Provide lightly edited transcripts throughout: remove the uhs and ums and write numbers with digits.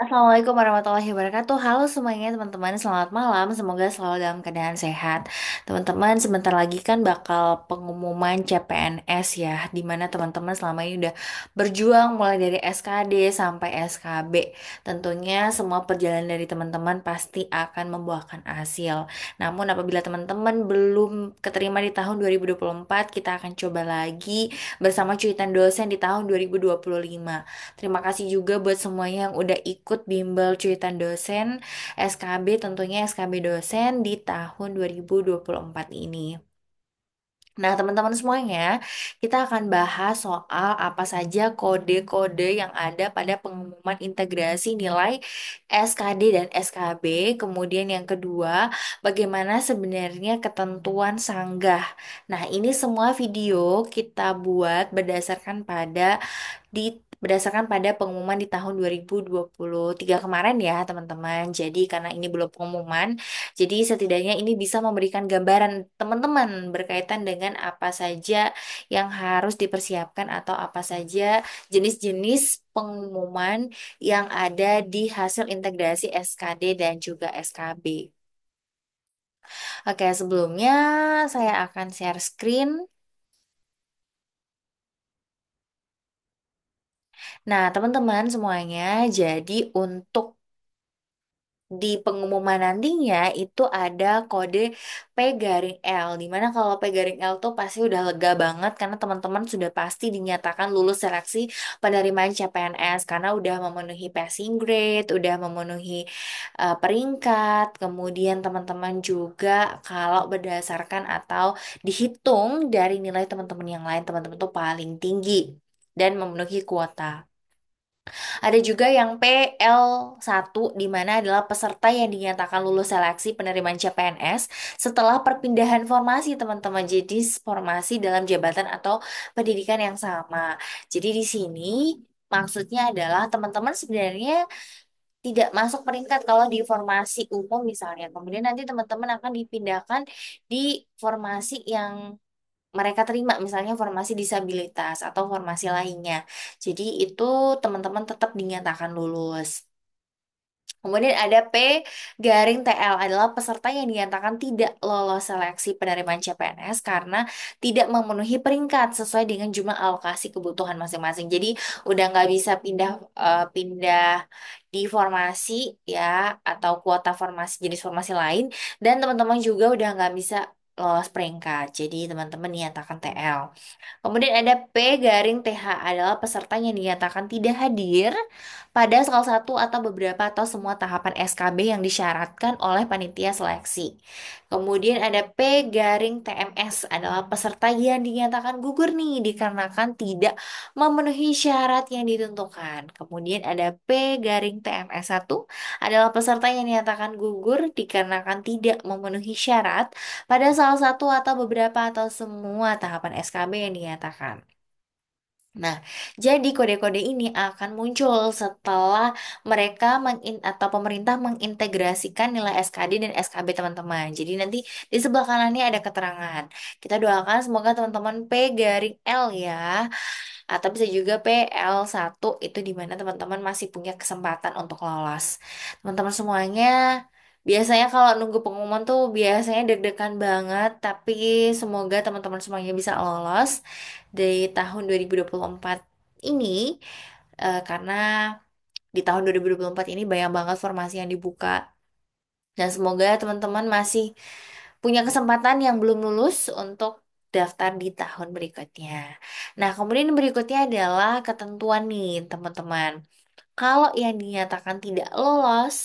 Assalamualaikum warahmatullahi wabarakatuh. Halo semuanya teman-teman, selamat malam. Semoga selalu dalam keadaan sehat. Teman-teman, sebentar lagi kan bakal pengumuman CPNS ya, dimana teman-teman selama ini udah berjuang mulai dari SKD sampai SKB. Tentunya semua perjalanan dari teman-teman pasti akan membuahkan hasil. Namun apabila teman-teman belum keterima di tahun 2024, kita akan coba lagi bersama cuitan dosen di tahun 2025. Terima kasih juga buat semuanya yang udah ikut bimbel cuitan dosen SKB, tentunya SKB dosen di tahun 2024 ini. Nah, teman-teman semuanya, kita akan bahas soal apa saja kode-kode yang ada pada pengumuman integrasi nilai SKD dan SKB. Kemudian yang kedua, bagaimana sebenarnya ketentuan sanggah. Nah, ini semua video kita buat berdasarkan pada pengumuman di tahun 2023 kemarin ya, teman-teman. Jadi karena ini belum pengumuman, jadi setidaknya ini bisa memberikan gambaran teman-teman berkaitan dengan apa saja yang harus dipersiapkan atau apa saja jenis-jenis pengumuman yang ada di hasil integrasi SKD dan juga SKB. Oke, sebelumnya saya akan share screen. Nah, teman-teman semuanya, jadi untuk di pengumuman nantinya itu ada kode P garing L, dimana kalau P garing L tuh pasti udah lega banget karena teman-teman sudah pasti dinyatakan lulus seleksi penerimaan CPNS karena udah memenuhi passing grade, udah memenuhi peringkat. Kemudian teman-teman juga kalau berdasarkan atau dihitung dari nilai teman-teman yang lain, teman-teman tuh paling tinggi dan memenuhi kuota. Ada juga yang PL1, di mana adalah peserta yang dinyatakan lulus seleksi penerimaan CPNS setelah perpindahan formasi, teman-teman. Jadi formasi dalam jabatan atau pendidikan yang sama. Jadi di sini maksudnya adalah teman-teman sebenarnya tidak masuk peringkat kalau di formasi umum misalnya. Kemudian nanti teman-teman akan dipindahkan di formasi yang mereka terima, misalnya formasi disabilitas atau formasi lainnya. Jadi itu teman-teman tetap dinyatakan lulus. Kemudian ada P garing TL adalah peserta yang dinyatakan tidak lolos seleksi penerimaan CPNS karena tidak memenuhi peringkat sesuai dengan jumlah alokasi kebutuhan masing-masing. Jadi udah nggak bisa pindah di formasi ya atau kuota formasi jenis formasi lain, dan teman-teman juga udah nggak bisa lolos peringkat. Jadi teman-teman dinyatakan TL. Kemudian ada P garing TH adalah peserta yang dinyatakan tidak hadir pada salah satu atau beberapa atau semua tahapan SKB yang disyaratkan oleh panitia seleksi. Kemudian ada P garing TMS adalah peserta yang dinyatakan gugur nih dikarenakan tidak memenuhi syarat yang ditentukan. Kemudian ada P garing TMS 1 adalah peserta yang dinyatakan gugur dikarenakan tidak memenuhi syarat pada salah satu atau beberapa atau semua tahapan SKB yang dinyatakan. Nah, jadi kode-kode ini akan muncul setelah mereka atau pemerintah mengintegrasikan nilai SKD dan SKB teman-teman. Jadi nanti di sebelah kanannya ada keterangan. Kita doakan semoga teman-teman P garing L ya, atau bisa juga PL1 itu di mana teman-teman masih punya kesempatan untuk lolos. Teman-teman semuanya, biasanya kalau nunggu pengumuman tuh biasanya deg-degan banget, tapi semoga teman-teman semuanya bisa lolos dari tahun 2024 ini, karena di tahun 2024 ini banyak banget formasi yang dibuka, dan semoga teman-teman masih punya kesempatan yang belum lulus untuk daftar di tahun berikutnya. Nah, kemudian berikutnya adalah ketentuan nih, teman-teman. Kalau yang dinyatakan tidak lolos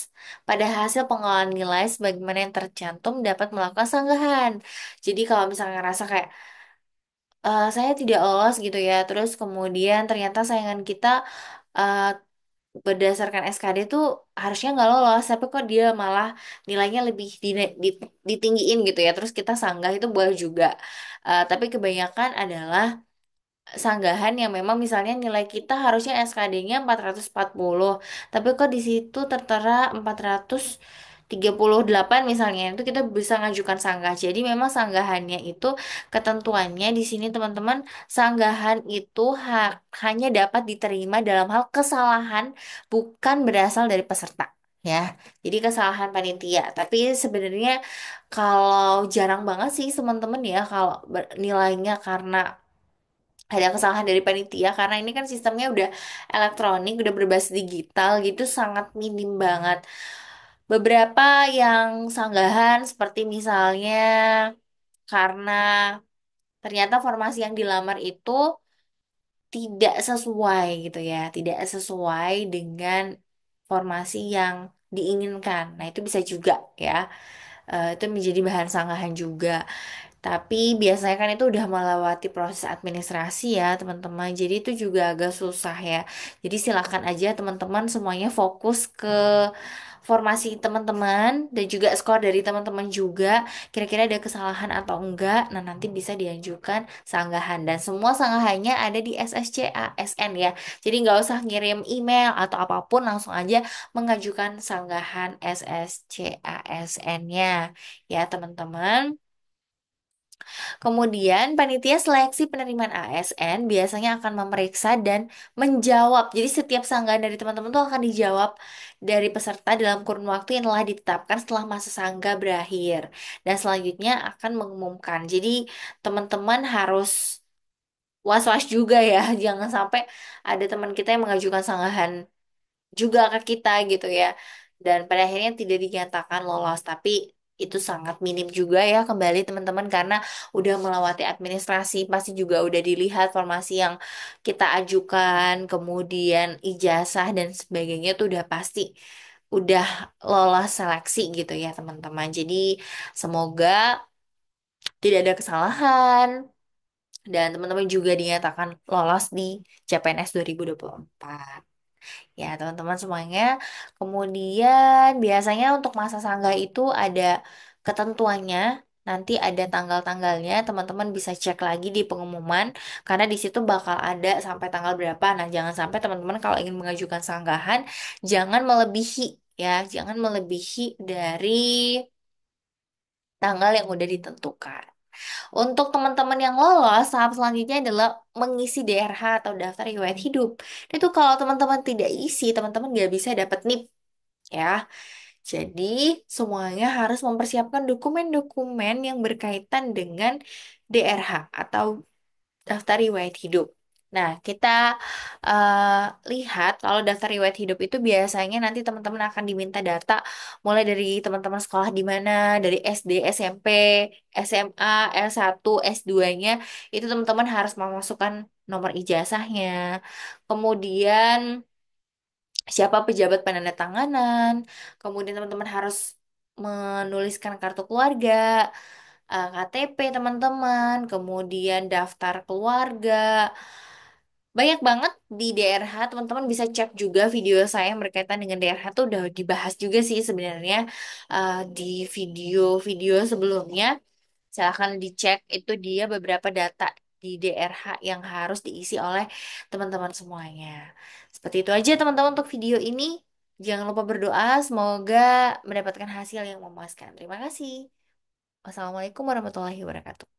pada hasil pengolahan nilai sebagaimana yang tercantum dapat melakukan sanggahan. Jadi kalau misalnya ngerasa kayak saya tidak lolos gitu ya, terus kemudian ternyata saingan kita eh, berdasarkan SKD tuh harusnya nggak lolos, tapi kok dia malah nilainya lebih ditinggiin gitu ya, terus kita sanggah itu boleh juga. Tapi kebanyakan adalah sanggahan yang memang misalnya nilai kita harusnya SKD-nya 440, tapi kok di situ tertera 430 38 misalnya, itu kita bisa ngajukan sanggah. Jadi memang sanggahannya itu ketentuannya di sini teman-teman, sanggahan itu hanya dapat diterima dalam hal kesalahan bukan berasal dari peserta. Ya, jadi kesalahan panitia. Tapi sebenarnya kalau jarang banget sih teman-teman ya kalau nilainya karena ada kesalahan dari panitia karena ini kan sistemnya udah elektronik, udah berbasis digital gitu sangat minim banget. Beberapa yang sanggahan seperti misalnya karena ternyata formasi yang dilamar itu tidak sesuai gitu ya, tidak sesuai dengan formasi yang diinginkan. Nah, itu bisa juga ya. Itu menjadi bahan sanggahan juga. Tapi biasanya kan itu udah melewati proses administrasi ya, teman-teman. Jadi itu juga agak susah ya. Jadi silakan aja teman-teman semuanya fokus ke formasi teman-teman dan juga skor dari teman-teman juga. Kira-kira ada kesalahan atau enggak. Nah, nanti bisa diajukan sanggahan dan semua sanggahannya ada di SSCASN ya. Jadi nggak usah ngirim email atau apapun, langsung aja mengajukan sanggahan SSCASN-nya ya, teman-teman. Kemudian, panitia seleksi penerimaan ASN biasanya akan memeriksa dan menjawab. Jadi, setiap sanggahan dari teman-teman tuh akan dijawab dari peserta dalam kurun waktu yang telah ditetapkan setelah masa sangga berakhir. Dan selanjutnya akan mengumumkan. Jadi, teman-teman harus was-was juga ya. Jangan sampai ada teman kita yang mengajukan sanggahan juga ke kita gitu ya. Dan pada akhirnya tidak dinyatakan lolos, tapi itu sangat minim juga ya kembali teman-teman karena udah melewati administrasi, pasti juga udah dilihat formasi yang kita ajukan, kemudian ijazah dan sebagainya tuh udah pasti udah lolos seleksi gitu ya teman-teman. Jadi semoga tidak ada kesalahan dan teman-teman juga dinyatakan lolos di CPNS 2024. Ya, teman-teman semuanya. Kemudian biasanya untuk masa sanggah itu ada ketentuannya. Nanti ada tanggal-tanggalnya, teman-teman bisa cek lagi di pengumuman karena di situ bakal ada sampai tanggal berapa. Nah, jangan sampai teman-teman kalau ingin mengajukan sanggahan jangan melebihi ya, jangan melebihi dari tanggal yang udah ditentukan. Untuk teman-teman yang lolos, tahap selanjutnya adalah mengisi DRH atau daftar riwayat hidup. Itu kalau teman-teman tidak isi, teman-teman nggak bisa dapat NIP ya. Jadi semuanya harus mempersiapkan dokumen-dokumen yang berkaitan dengan DRH atau daftar riwayat hidup. Nah, kita eh, lihat kalau daftar riwayat hidup itu biasanya nanti teman-teman akan diminta data mulai dari teman-teman sekolah di mana, dari SD, SMP, SMA, S1, S2-nya, itu teman-teman harus memasukkan nomor ijazahnya. Kemudian siapa pejabat penandatanganan, kemudian teman-teman harus menuliskan kartu keluarga, KTP teman-teman, kemudian daftar keluarga. Banyak banget di DRH, teman-teman bisa cek juga video saya yang berkaitan dengan DRH tuh udah dibahas juga sih sebenarnya di video-video sebelumnya. Silahkan dicek itu dia beberapa data di DRH yang harus diisi oleh teman-teman semuanya. Seperti itu aja teman-teman untuk video ini. Jangan lupa berdoa, semoga mendapatkan hasil yang memuaskan. Terima kasih. Wassalamualaikum warahmatullahi wabarakatuh.